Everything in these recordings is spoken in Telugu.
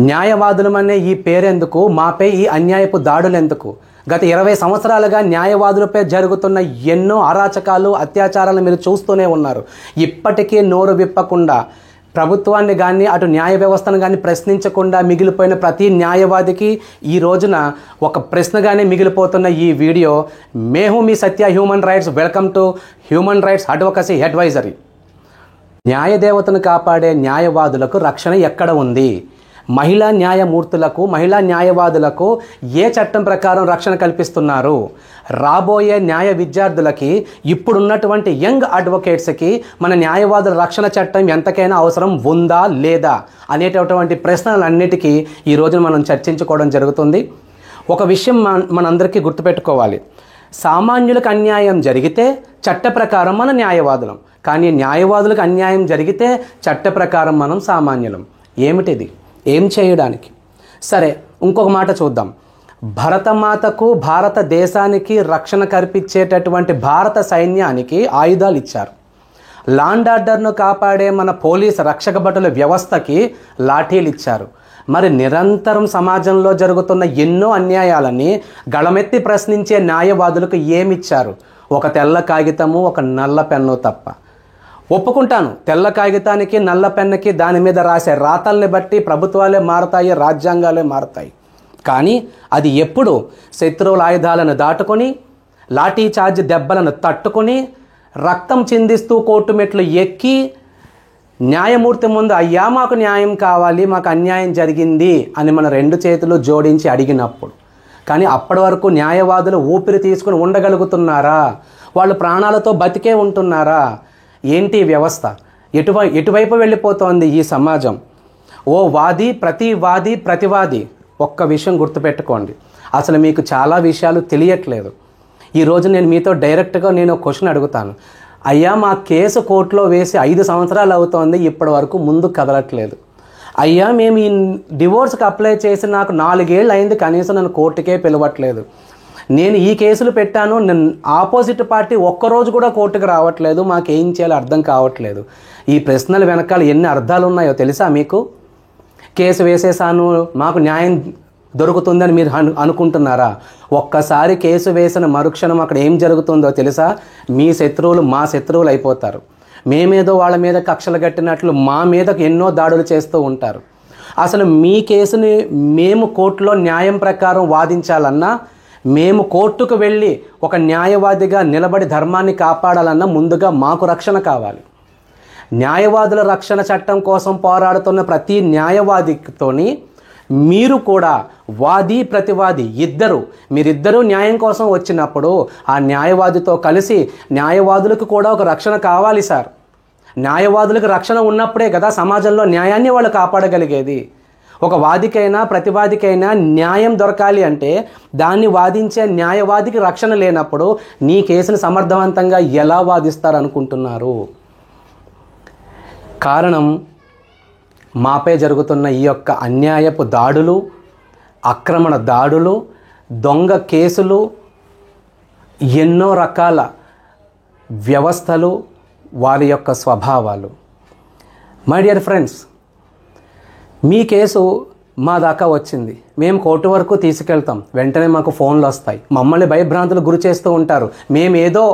న్యాయవాదులమనే ఈ పేరెందుకు, మాపై ఈ అన్యాయపు దాడులెందుకు? గత 20 సంవత్సరాలుగా న్యాయవాదులపై జరుగుతున్న ఎన్నో అరాచకాలు, అత్యాచారాలు మీరు చూస్తూనే ఉన్నారు. ఇప్పటికీ నోరు విప్పకుండా ప్రభుత్వాన్ని కానీ అటు న్యాయ వ్యవస్థను కానీ ప్రశ్నించకుండా మిగిలిపోయిన ప్రతి న్యాయవాదికి ఈ రోజున ఒక ప్రశ్నగానే మిగిలిపోతున్న ఈ వీడియో. మేము మీ Satya human rights. Welcome to human rights advocacy advisory. న్యాయదేవతను కాపాడే న్యాయవాదులకు రక్షణ ఎక్కడ ఉంది? మహిళా న్యాయమూర్తులకు, మహిళా న్యాయవాదులకు ఏ చట్టం ప్రకారం రక్షణ కల్పిస్తున్నారు? రాబోయే న్యాయ విద్యార్థులకి, ఇప్పుడున్నటువంటి యంగ్ అడ్వకేట్స్కి మన న్యాయవాదుల రక్షణ చట్టం ఎంతకైనా అవసరం ఉందా లేదా అనేటటువంటి ప్రశ్నలన్నిటికీ ఈరోజు మనం చర్చించుకోవడం జరుగుతుంది. ఒక విషయం మనందరికీ గుర్తుపెట్టుకోవాలి. సామాన్యులకు అన్యాయం జరిగితే చట్ట ప్రకారం మన న్యాయవాదులం, కానీ న్యాయవాదులకు అన్యాయం జరిగితే చట్ట ప్రకారం మనం సామాన్యులం. ఏమిటిది? ఏం చేయడానికి? సరే, ఇంకొక మాట చూద్దాం. భరతమాతకు, భారతదేశానికి రక్షణ కల్పించేటటువంటి భారత సైన్యానికి ఆయుధాలు ఇచ్చారు. లాండ్ ఆర్డర్ను కాపాడే మన పోలీస్ రక్షక భటుల వ్యవస్థకి లాఠీలు ఇచ్చారు. మరి నిరంతరం సమాజంలో జరుగుతున్న ఎన్నో అన్యాయాలని గళమెత్తి ప్రశ్నించే న్యాయవాదులకు ఏమిచ్చారు? ఒక తెల్ల కాగితము, ఒక నల్ల పెన్ను తప్ప. ఒప్పుకుంటాను, తెల్ల కాగితానికి, నల్ల పెన్నుకి, దాని మీద రాసే రాతల్ని బట్టి ప్రభుత్వాలే మారతాయి, రాజ్యాంగాలే మారతాయి. కానీ అది ఎప్పుడు శత్రువుల ఆయుధాలను దాటుకొని, లాఠీ చార్జ్ దెబ్బలను తట్టుకొని, రక్తం చిందిస్తూ కోర్టు మెట్లు ఎక్కి న్యాయమూర్తి ముందు అయ్యా మాకు న్యాయం కావాలి, మాకు అన్యాయం జరిగింది అని మన 2 చేతులు జోడించి అడిగినప్పుడు. కానీ అప్పటి వరకు న్యాయవాదులు ఊపిరి తీసుకుని ఉండగలుగుతున్నారా? వాళ్ళు ప్రాణాలతో బతికే ఉంటున్నారా? ఏంటి వ్యవస్థ? ఎటువైపు వెళ్ళిపోతోంది ఈ సమాజం? ఓ వాది, ప్రతివాది. ఒక్క విషయం గుర్తుపెట్టుకోండి, అసలు మీకు చాలా విషయాలు తెలియట్లేదు. ఈరోజు నేను మీతో డైరెక్ట్గా ఒక క్వశ్చన్ అడుగుతాను. అయ్యా, మా కేసు కోర్టులో వేసి 5 సంవత్సరాలు అవుతోంది, ఇప్పటి వరకు ముందు కదలట్లేదు. అయ్యా, మేము ఈ డివోర్స్కి అప్లై చేసి నాకు 4 ఏళ్ళు అయింది, కనీసం నన్ను కోర్టుకే పిలవట్లేదు. నేను ఈ కేసులు పెట్టాను, ఆపోజిట్ పార్టీ ఒక్కరోజు కూడా కోర్టుకు రావట్లేదు, మాకేం చేయాలో అర్థం కావట్లేదు. ఈ ప్రశ్నల వెనకాల ఎన్ని అర్థాలు ఉన్నాయో తెలుసా మీకు? కేసు వేసేసాను, మాకు న్యాయం దొరుకుతుందని మీరు అనుకుంటున్నారా? ఒక్కసారి కేసు వేసిన మరుక్షణం అక్కడ ఏం జరుగుతుందో తెలుసా? మీ శత్రువులు మా శత్రువులు అయిపోతారు. మేమేదో వాళ్ళ మీద కక్షలు కట్టినట్లు మా మీద ఎన్నో దాడులు చేస్తూ ఉంటారు. అసలు మీ కేసుని మేము కోర్టులో న్యాయం ప్రకారం వాదించాలన్నా, మేము కోర్టుకు వెళ్ళి ఒక న్యాయవాదిగా నిలబడి ధర్మాన్ని కాపాడాలన్నా ముందుగా మాకు రక్షణ కావాలి. న్యాయవాదుల రక్షణ చట్టం కోసం పోరాడుతున్న ప్రతి న్యాయవాదితోని మీరు కూడా వాది, ప్రతివాది మీరిద్దరూ న్యాయం కోసం వచ్చినప్పుడు ఆ న్యాయవాదితో కలిసి న్యాయవాదులకు కూడా ఒక రక్షణ కావాలి సార్. న్యాయవాదులకు రక్షణ ఉన్నప్పుడే కదా సమాజంలో న్యాయాన్ని వాళ్ళు కాపాడగలిగేది. ఒక వాదికైనా, ప్రతివాదికైనా న్యాయం దొరకాలి అంటే దాన్ని వాదించే న్యాయవాదికి రక్షణ లేనప్పుడు నీ కేసును సమర్థవంతంగా ఎలా వాదిస్తారనుకుంటున్నారు? కారణం మాపై జరుగుతున్న ఈ యొక్క అన్యాయపు దాడులు, ఆక్రమణ దాడులు, దొంగ కేసులు, ఎన్నో రకాల వ్యవస్థలు, వారి యొక్క స్వభావాలు. మై డియర్ ఫ్రెండ్స్, మీ కేసు మా దాకా వచ్చింది, మేము కోర్టు వరకు తీసుకెళ్తాం, వెంటనే మాకు ఫోన్లు వస్తాయి, మమ్మల్ని భయభ్రాంతులు గురి చేస్తూ ఉంటారు. మేమేదో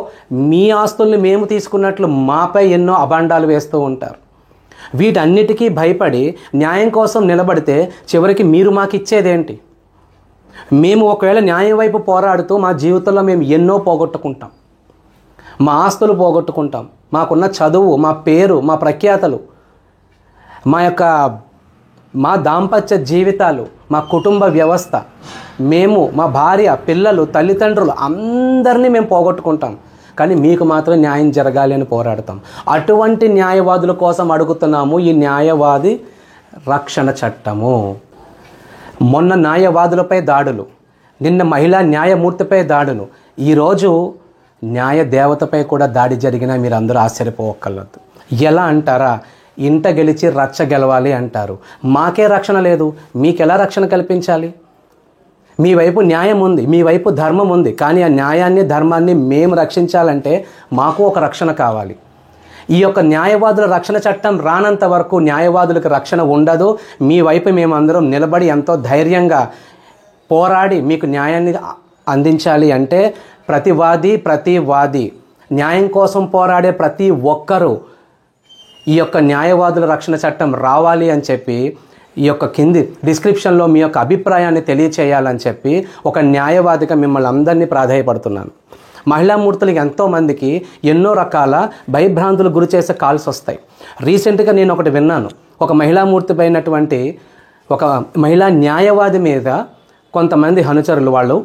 మీ ఆస్తుల్ని మేము తీసుకున్నట్లు మాపై ఎన్నో అభాండాలు వేస్తూ ఉంటారు. వీటన్నిటికీ భయపడి న్యాయం కోసం నిలబడితే చివరికి మీరు మాకు ఇచ్చేదేంటి? మేము ఒకవేళ న్యాయం వైపు పోరాడుతూ మా జీవితంలో మేము ఎన్నో పోగొట్టుకుంటాం. మా ఆస్తులు పోగొట్టుకుంటాం, మాకున్న చదువు, మా పేరు, మా ప్రఖ్యాతలు, మా దాంపత్య జీవితాలు, మా కుటుంబ వ్యవస్థ, మేము, మా భార్య, పిల్లలు, తల్లిదండ్రులు అందరినీ మేము పోగొట్టుకుంటాం. కానీ మీకు మాత్రం న్యాయం జరగాలి అని పోరాడతాం. అటువంటి న్యాయవాదుల కోసం అడుగుతున్నాము ఈ న్యాయవాది రక్షణ చట్టము. మొన్న న్యాయవాదులపై దాడులు, నిన్న మహిళా న్యాయమూర్తిపై దాడులు, ఈరోజు న్యాయ దేవతపై కూడా దాడి జరిగినా మీరు అందరూ ఆశ్చర్యపోవక్కర్లేదు. ఎలా అంటారా? ఇంట గెలిచి రచ్చ గెలవాలి అంటారు. మాకే రక్షణ లేదు, మీకెలా రక్షణ కల్పించాలి? మీ వైపు న్యాయం ఉంది, మీ వైపు ధర్మం ఉంది, కానీ ఆ న్యాయాన్ని, ధర్మాన్ని మేము రక్షించాలంటే మాకు ఒక రక్షణ కావాలి. ఈ యొక్క న్యాయవాదుల రక్షణ చట్టం రానంత వరకు న్యాయవాదులకు రక్షణ ఉండదు. మీ వైపు మేమందరం నిలబడి ఎంతో ధైర్యంగా పోరాడి మీకు న్యాయాన్ని అందించాలి. అంటే ప్రతి వాది న్యాయం కోసం పోరాడే ప్రతి ఒక్కరూ ఈ యొక్క న్యాయవాదుల రక్షణ చట్టం రావాలి అని చెప్పి ఈ యొక్క కింది డిస్క్రిప్షన్లో మీ యొక్క అభిప్రాయాన్ని తెలియచేయాలని చెప్పి ఒక న్యాయవాదిగా మిమ్మల్ని అందరినీ ప్రాధేయపడుతున్నాను. మహిళామూర్తులకి ఎంతోమందికి ఎన్నో రకాల భయభ్రాంతులు గురి చేసే కాల్స్ వస్తాయి. రీసెంట్గా నేను ఒకటి విన్నాను. ఒక మహిళామూర్తి పైనటువంటి ఒక మహిళా న్యాయవాది మీద కొంతమంది అనుచరులు వాళ్ళు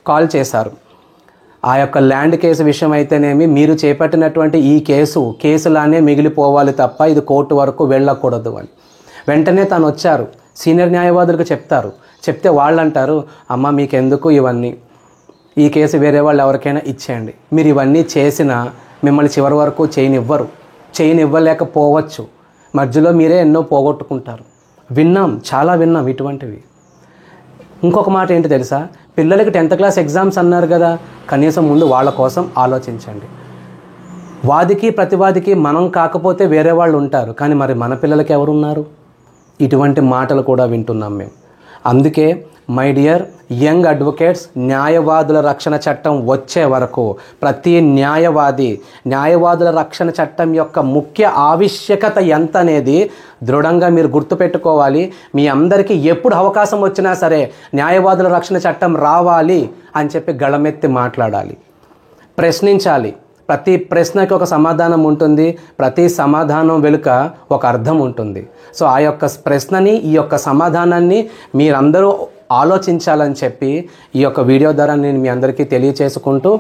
కాల్ చేశారు. ఆ యొక్క ల్యాండ్ కేసు విషయం అయితేనేమి, మీరు చేపట్టినటువంటి ఈ కేసులానే మిగిలిపోవాలి తప్ప ఇది కోర్టు వరకు వెళ్ళకూడదు అని. వెంటనే తను వచ్చారు, సీనియర్ న్యాయవాదులకు చెప్తే వాళ్ళు అంటారు, అమ్మ మీకెందుకు ఇవన్నీ, ఈ కేసు వేరే వాళ్ళు ఎవరికైనా ఇచ్చేయండి, మీరు ఇవన్నీ చేసినా మిమ్మల్ని చివరి వరకు చేయనివ్వలేకపోవచ్చు, మధ్యలో మీరే ఎన్నో పోగొట్టుకుంటారు. చాలా విన్నాం ఇటువంటివి. ఇంకొక మాట ఏంటి తెలుసా, పిల్లలకి 10th క్లాస్ ఎగ్జామ్స్ అన్నారు కదా, కనీసం ముందు వాళ్ళ కోసం ఆలోచించండి. వాదికి ప్రతివాదికి మనం కాకపోతే వేరే వాళ్ళు ఉంటారు, కానీ మరి మన పిల్లలకి ఎవరున్నారు? ఇటువంటి మాటలు కూడా వింటున్నాం మేము. అందుకే మై డియర్ యంగ్ అడ్వకేట్స్, న్యాయవాదుల రక్షణ చట్టం వచ్చే వరకు ప్రతి న్యాయవాదుల రక్షణ చట్టం యొక్క ముఖ్య ఆవశ్యకత ఎంత అనేది దృఢంగా మీరు గుర్తుపెట్టుకోవాలి. మీ అందరికీ ఎప్పుడు అవకాశం వచ్చినా సరే న్యాయవాదుల రక్షణ చట్టం రావాలి అని చెప్పి గళమెత్తి మాట్లాడాలి, ప్రశ్నించాలి. ప్రతి ప్రశ్నకి ఒక సమాధానం ఉంటుంది, ప్రతి సమాధానం వెనుక ఒక అర్థం ఉంటుంది. సో ఆ యొక్క ప్రశ్నని, ఈ యొక్క సమాధానాన్ని మీరందరూ ఆలోచించాలని చెప్పి ఈ యొక్క వీడియో ద్వారా నేను మీ అందరికీ తెలియచేసుకుంటూ,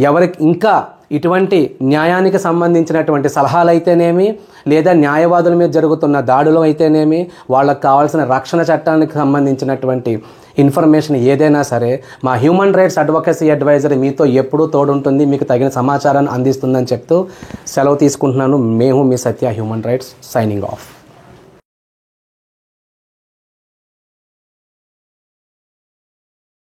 ఎవరికి ఇంకా ఇటువంటి న్యాయానికి సంబంధించినటువంటి సలహాలు అయితేనేమి, లేదా న్యాయవాదుల మీద జరుగుతున్న దాడులు అయితేనేమి, వాళ్ళకు కావాల్సిన రక్షణ చట్టానికి సంబంధించినటువంటి ఇన్ఫర్మేషన్ ఏదైనా సరే మా హ్యూమన్ రైట్స్ అడ్వకసీ అడ్వైజర్ మీతో ఎప్పుడూ తోడుంటుంది, మీకు తగిన సమాచారాన్ని అందిస్తుందని చెప్తూ సెలవు తీసుకుంటున్నాను. మేము మీ Satya human rights, signing off.